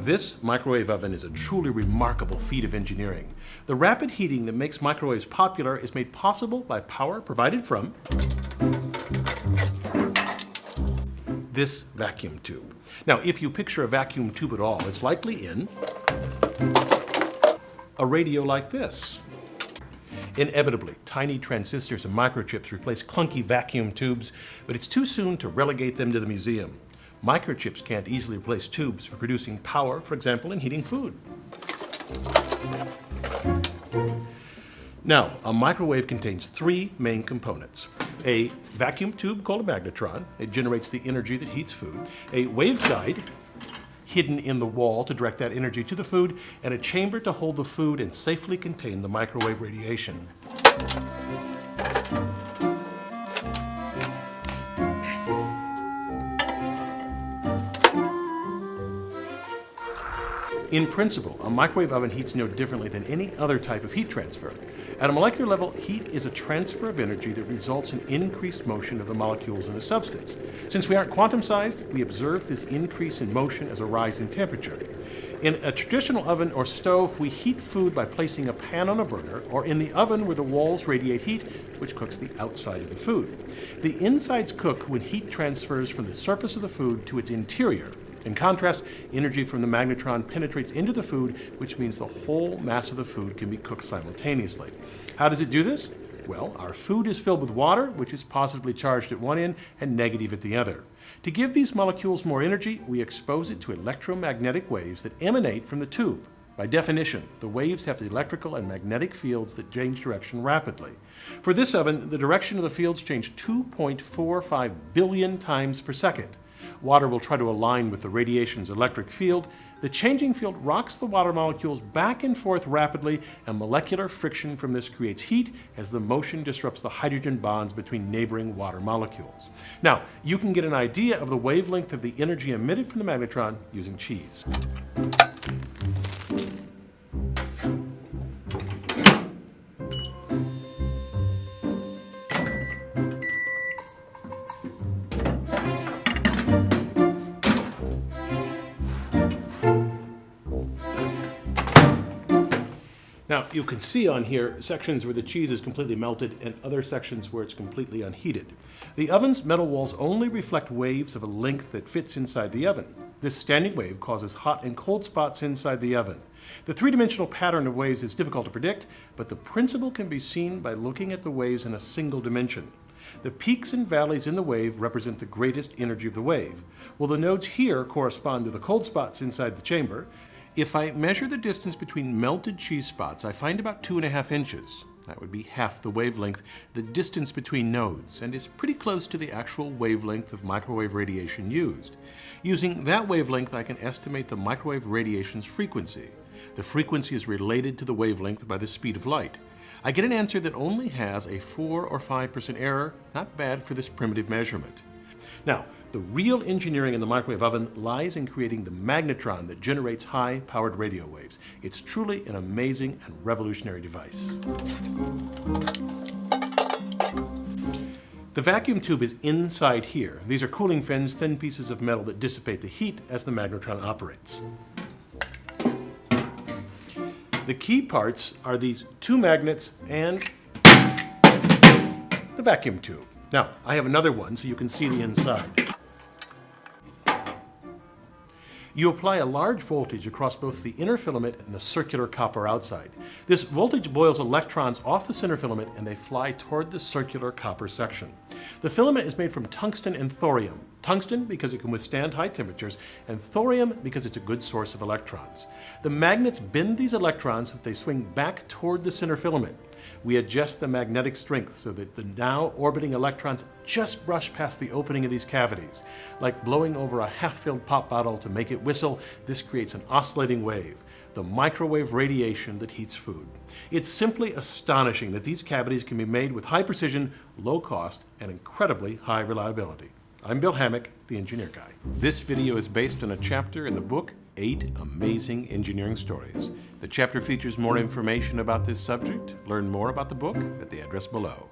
This microwave oven is a truly remarkable feat of engineering. The rapid heating that makes microwaves popular is made possible by power provided from this vacuum tube. Now, if you picture a vacuum tube at all, it's likely in a radio like this. Inevitably, tiny transistors and microchips replace clunky vacuum tubes, but it's too soon to relegate them to the museum. Microchips can't easily replace tubes for producing power, for example, in heating food. Now, a microwave contains three main components. A vacuum tube called a magnetron. It generates the energy that heats food. A waveguide hidden in the wall to direct that energy to the food, and a chamber to hold the food and safely contain the microwave radiation. In principle, a microwave oven heats no differently than any other type of heat transfer. At a molecular level, heat is a transfer of energy that results in increased motion of the molecules in a substance. Since we aren't quantum-sized, we observe this increase in motion as a rise in temperature. In a traditional oven or stove, we heat food by placing a pan on a burner or in the oven where the walls radiate heat, which cooks the outside of the food. The insides cook when heat transfers from the surface of the food to its interior. In contrast, energy from the magnetron penetrates into the food, which means the whole mass of the food can be cooked simultaneously. How does it do this? Well, our food is filled with water, which is positively charged at one end and negative at the other. To give these molecules more energy, we expose it to electromagnetic waves that emanate from the tube. By definition, the waves have electrical and magnetic fields that change direction rapidly. For this oven, the direction of the fields change 2.45 billion times per second. Water will try to align with the radiation's electric field. The changing field rocks the water molecules back and forth rapidly, and molecular friction from this creates heat as the motion disrupts the hydrogen bonds between neighboring water molecules. Now, you can get an idea of the wavelength of the energy emitted from the magnetron using cheese. Now, you can see on here sections where the cheese is completely melted and other sections where it's completely unheated. The oven's metal walls only reflect waves of a length that fits inside the oven. This standing wave causes hot and cold spots inside the oven. The three-dimensional pattern of waves is difficult to predict, but the principle can be seen by looking at the waves in a single dimension. The peaks and valleys in the wave represent the greatest energy of the wave. Well, the nodes here correspond to the cold spots inside the chamber. If I measure the distance between melted cheese spots, I find about 2.5 inches. That would be half the wavelength, the distance between nodes, and is pretty close to the actual wavelength of microwave radiation used. Using that wavelength, I can estimate the microwave radiation's frequency. The frequency is related to the wavelength by the speed of light. I get an answer that only has a 4 or 5% error, not bad for this primitive measurement. Now, the real engineering in the microwave oven lies in creating the magnetron that generates high-powered radio waves. It's truly an amazing and revolutionary device. The vacuum tube is inside here. These are cooling fins, thin pieces of metal that dissipate the heat as the magnetron operates. The key parts are these two magnets and the vacuum tube. Now, I have another one so you can see the inside. You apply a large voltage across both the inner filament and the circular copper outside. This voltage boils electrons off the center filament and they fly toward the circular copper section. The filament is made from tungsten and thorium. Tungsten because it can withstand high temperatures, and thorium because it's a good source of electrons. The magnets bend these electrons so that they swing back toward the center filament. We adjust the magnetic strength so that the now orbiting electrons just brush past the opening of these cavities. Like blowing over a half-filled pop bottle to make it whistle, this creates an oscillating wave, the microwave radiation that heats food. It's simply astonishing that these cavities can be made with high precision, low cost, and incredibly high reliability. I'm Bill Hammack, the Engineer Guy. This video is based on a chapter in the book, 8 Amazing Engineering Stories. The chapter features more information about this subject. Learn more about the book at the address below.